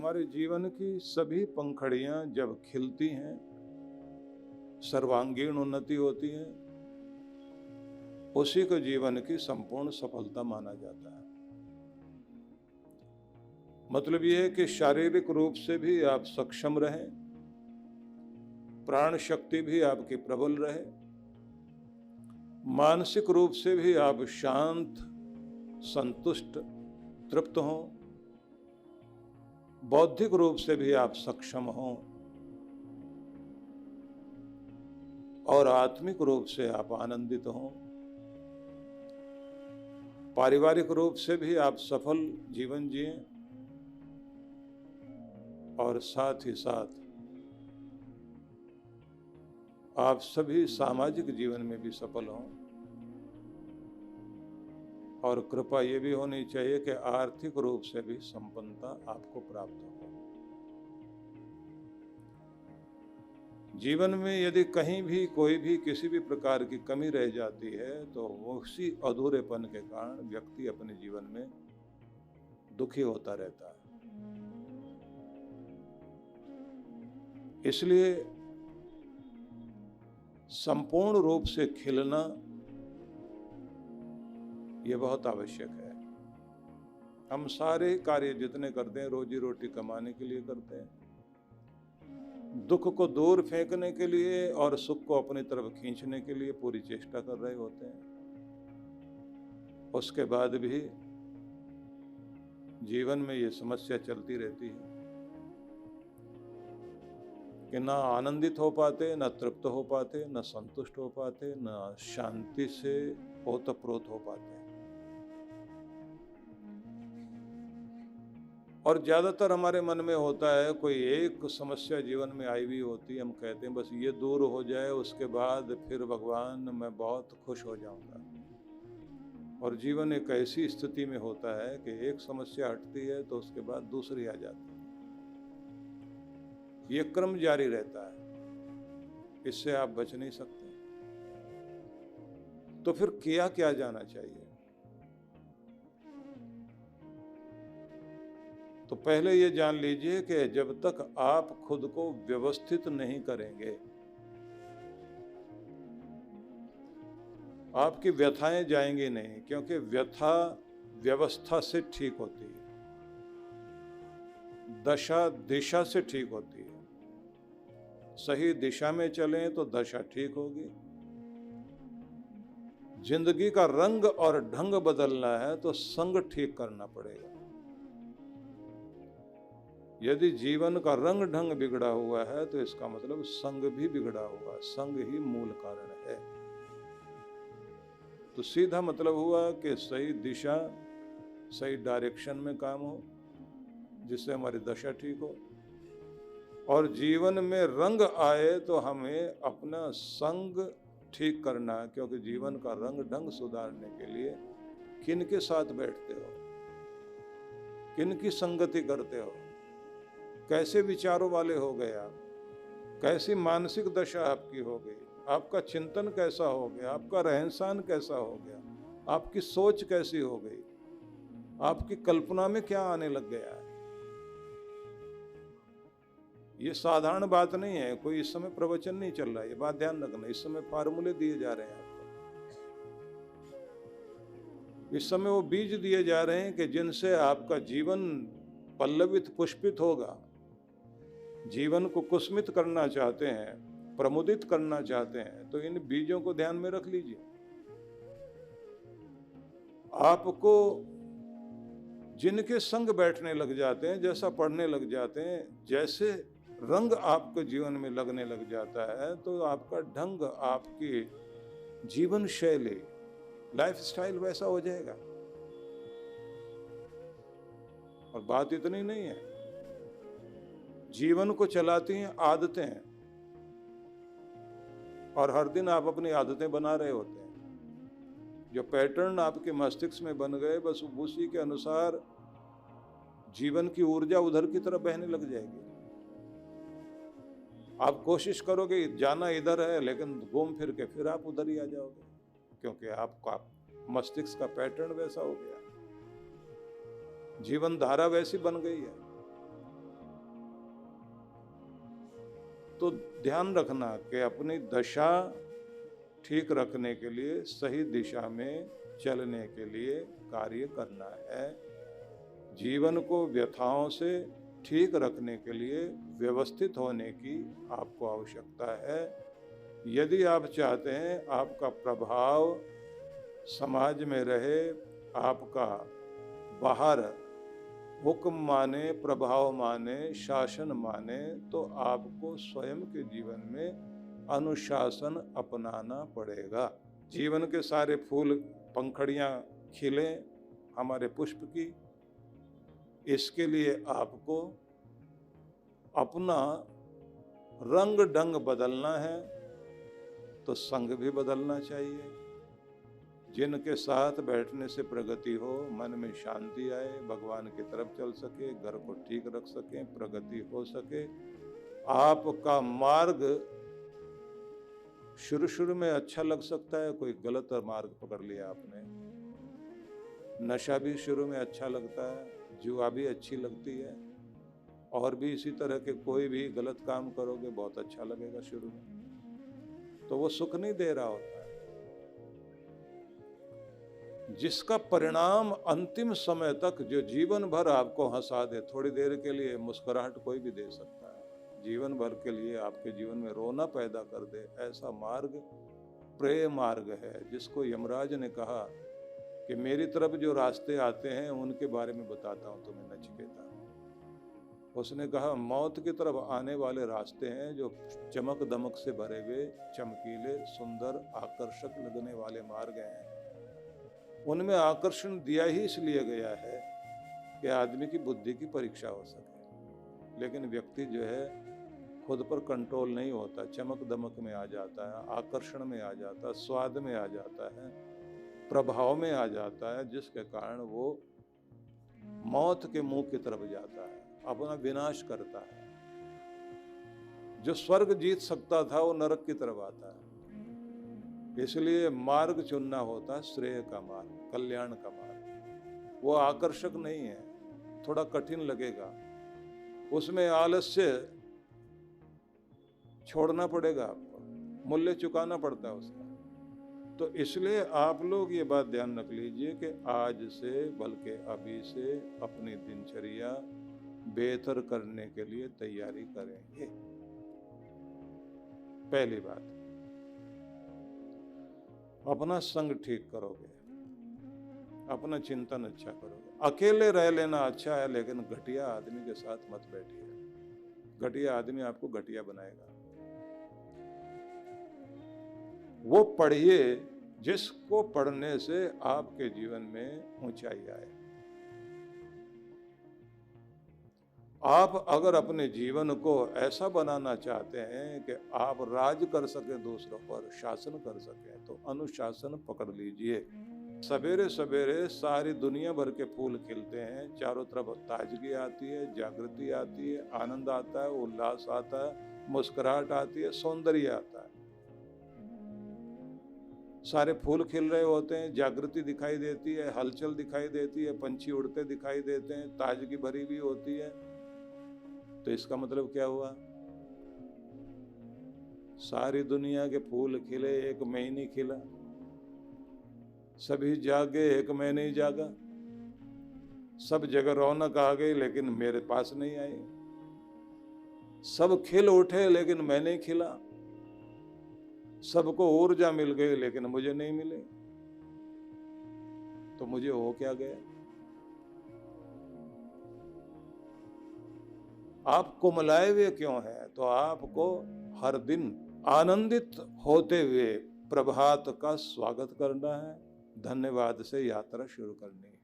हमारे जीवन की सभी पंखड़ियां जब खिलती हैं, सर्वांगीण उन्नति होती है, उसी को जीवन की संपूर्ण सफलता माना जाता है। मतलब यह है कि शारीरिक रूप से भी आप सक्षम रहें, प्राण शक्ति भी आपकी प्रबल रहे, मानसिक रूप से भी आप शांत, संतुष्ट, तृप्त हों, बौद्धिक रूप से भी आप सक्षम हों और आत्मिक रूप से आप आनंदित हों, पारिवारिक रूप से भी आप सफल जीवन जिएं और साथ ही साथ आप सभी सामाजिक जीवन में भी सफल हों। और कृपा ये भी होनी चाहिए कि आर्थिक रूप से भी संपन्नता आपको प्राप्त हो। जीवन में यदि कहीं भी कोई भी किसी भी प्रकार की कमी रह जाती है तो उसी अधूरेपन के कारण व्यक्ति अपने जीवन में दुखी होता रहता है। इसलिए संपूर्ण रूप से खिलना ये बहुत आवश्यक है। हम सारे कार्य जितने करते हैं रोजी रोटी कमाने के लिए करते हैं, दुख को दूर फेंकने के लिए और सुख को अपनी तरफ खींचने के लिए पूरी चेष्टा कर रहे होते हैं। उसके बाद भी जीवन में ये समस्या चलती रहती है कि ना आनंदित हो पाते, ना तृप्त हो पाते, ना संतुष्ट हो पाते, ना शांति से ओतप्रोत हो पाते। और ज्यादातर हमारे मन में होता है कोई एक समस्या जीवन में आई हुई होती है, हम कहते हैं बस ये दूर हो जाए, उसके बाद फिर भगवान मैं बहुत खुश हो जाऊंगा। और जीवन एक ऐसी स्थिति में होता है कि एक समस्या हटती है तो उसके बाद दूसरी आ जाती है, ये क्रम जारी रहता है, इससे आप बच नहीं सकते। तो फिर किया क्या जाना चाहिए? तो पहले ये जान लीजिए कि जब तक आप खुद को व्यवस्थित नहीं करेंगे, आपकी व्यथाएं जाएंगी नहीं, क्योंकि व्यथा व्यवस्था से ठीक होती है, दशा दिशा से ठीक होती है। सही दिशा में चलें तो दशा ठीक होगी। जिंदगी का रंग और ढंग बदलना है तो संग ठीक करना पड़ेगा। यदि जीवन का रंग ढंग बिगड़ा हुआ है तो इसका मतलब संग भी बिगड़ा हुआ, संग ही मूल कारण है। तो सीधा मतलब हुआ कि सही दिशा, सही डायरेक्शन में काम हो, जिससे हमारी दशा ठीक हो। और जीवन में रंग आए तो हमें अपना संग ठीक करना है, क्योंकि जीवन का रंग ढंग सुधारने के लिए किन के साथ बैठते हो, किन की संगति करते हो, कैसे विचारों वाले हो गए आप, कैसी मानसिक दशा आपकी हो गई, आपका चिंतन कैसा हो गया, आपका रहन सहन कैसा हो गया, आपकी सोच कैसी हो गई, आपकी कल्पना में क्या आने लग गया है। ये साधारण बात नहीं है, कोई इस समय प्रवचन नहीं चल रहा है, ये बात ध्यान रखना। इस समय फार्मूले दिए जा रहे हैं आपको, इस समय वो बीज दिए जा रहे हैं कि जिनसे आपका जीवन पल्लवित पुष्पित होगा। जीवन को कुसुमित करना चाहते हैं, प्रमुदित करना चाहते हैं, तो इन बीजों को ध्यान में रख लीजिए। आपको जिनके संग बैठने लग जाते हैं, जैसा पढ़ने लग जाते हैं, जैसे रंग आपके जीवन में लगने लग जाता है, तो आपका ढंग, आपकी जीवन शैली, लाइफ स्टाइल वैसा हो जाएगा। और बात इतनी नहीं है, जीवन को चलाती हैं आदतें, और हर दिन आप अपनी आदतें बना रहे होते हैं। जो पैटर्न आपके मस्तिष्क में बन गए, बस उसी के अनुसार जीवन की ऊर्जा उधर की तरफ बहने लग जाएगी। आप कोशिश करोगे जाना इधर है, लेकिन घूम फिर के फिर आप उधर ही आ जाओगे, क्योंकि आपका मस्तिष्क का पैटर्न वैसा हो गया, जीवन धारा वैसी बन गई है। तो ध्यान रखना कि अपनी दशा ठीक रखने के लिए, सही दिशा में चलने के लिए कार्य करना है। जीवन को व्यथाओं से ठीक रखने के लिए व्यवस्थित होने की आपको आवश्यकता है। यदि आप चाहते हैं आपका प्रभाव समाज में रहे, आपका बाहर हुक्म माने, प्रभाव माने, शासन माने, तो आपको स्वयं के जीवन में अनुशासन अपनाना पड़ेगा। जीवन के सारे फूल पंखड़ियां खिले हमारे पुष्प की, इसके लिए आपको अपना रंग ढंग बदलना है, तो संग भी बदलना चाहिए। जिनके साथ बैठने से प्रगति हो, मन में शांति आए, भगवान की तरफ चल सके, घर को ठीक रख सके, प्रगति हो सके। आपका मार्ग शुरू में अच्छा लग सकता है, कोई गलत मार्ग पकड़ लिया आपने। नशा भी शुरू में अच्छा लगता है, जुआ भी अच्छी लगती है, और भी इसी तरह के कोई भी गलत काम करोगे बहुत अच्छा लगेगा शुरू में, तो वो सुख नहीं दे रहा होता है। जिसका परिणाम अंतिम समय तक, जो जीवन भर आपको हंसा दे, थोड़ी देर के लिए मुस्कुराहट कोई भी दे सकता है, जीवन भर के लिए आपके जीवन में रोना पैदा कर दे, ऐसा मार्ग प्रेम मार्ग है, जिसको यमराज ने कहा कि मेरी तरफ जो रास्ते आते हैं उनके बारे में बताता हूं तुम्हें नचिकेता। उसने कहा मौत की तरफ आने वाले रास्ते हैं जो चमक दमक से भरे हुए, चमकीले, सुंदर, आकर्षक लगने वाले मार्ग हैं। उनमें आकर्षण दिया ही इसलिए गया है कि आदमी की बुद्धि की परीक्षा हो सके, लेकिन व्यक्ति जो है खुद पर कंट्रोल नहीं होता, चमक दमक में आ जाता है, आकर्षण में आ जाता है, स्वाद में आ जाता है, प्रभाव में आ जाता है, जिसके कारण वो मौत के मुंह की तरफ जाता है, अपना विनाश करता है। जो स्वर्ग जीत सकता था वो नरक की तरफ आता है। इसलिए मार्ग चुनना होता है श्रेय का मार्ग, कल्याण का मार्ग। वो आकर्षक नहीं है, थोड़ा कठिन लगेगा, उसमें आलस्य छोड़ना पड़ेगा, आपको मूल्य चुकाना पड़ता है उसका। तो इसलिए आप लोग ये बात ध्यान रख लीजिए कि आज से, बल्कि अभी से अपनी दिनचर्या बेहतर करने के लिए तैयारी करेंगे। पहली बात, अपना संग ठीक करोगे, अपना चिंतन अच्छा करोगे। अकेले रह लेना अच्छा है, लेकिन घटिया आदमी के साथ मत बैठिए। घटिया आदमी आपको घटिया बनाएगा। वो पढ़िए जिसको पढ़ने से आपके जीवन में ऊंचाई आए। आप अगर अपने जीवन को ऐसा बनाना चाहते हैं कि आप राज कर सके, दूसरों पर शासन कर सके, तो अनुशासन पकड़ लीजिए। सवेरे सवेरे सारी दुनिया भर के फूल खिलते हैं, चारों तरफ ताजगी आती है, जागृति आती है, आनंद आता है, उल्लास आता है, मुस्कुराहट आती है, सौंदर्य आता है। सारे फूल खिल रहे होते हैं, जागृति दिखाई देती है, हलचल दिखाई देती है, पंछी उड़ते दिखाई देते हैं, ताजगी भरी भी होती है। तो इसका मतलब क्या हुआ? सारी दुनिया के फूल खिले, एक मैं ही नहीं खिला। सभी जागे, एक मैं नहीं जागा। सब जगह रौनक आ गई, लेकिन मेरे पास नहीं आई। सब खिल उठे, लेकिन मैं नहीं खिला। सबको ऊर्जा मिल गई, लेकिन मुझे नहीं मिली। तो मुझे हो क्या गया? आप कुमलाए हुए क्यों हैं? तो आपको हर दिन आनंदित होते हुए प्रभात का स्वागत करना है, धन्यवाद से यात्रा शुरू करनी है।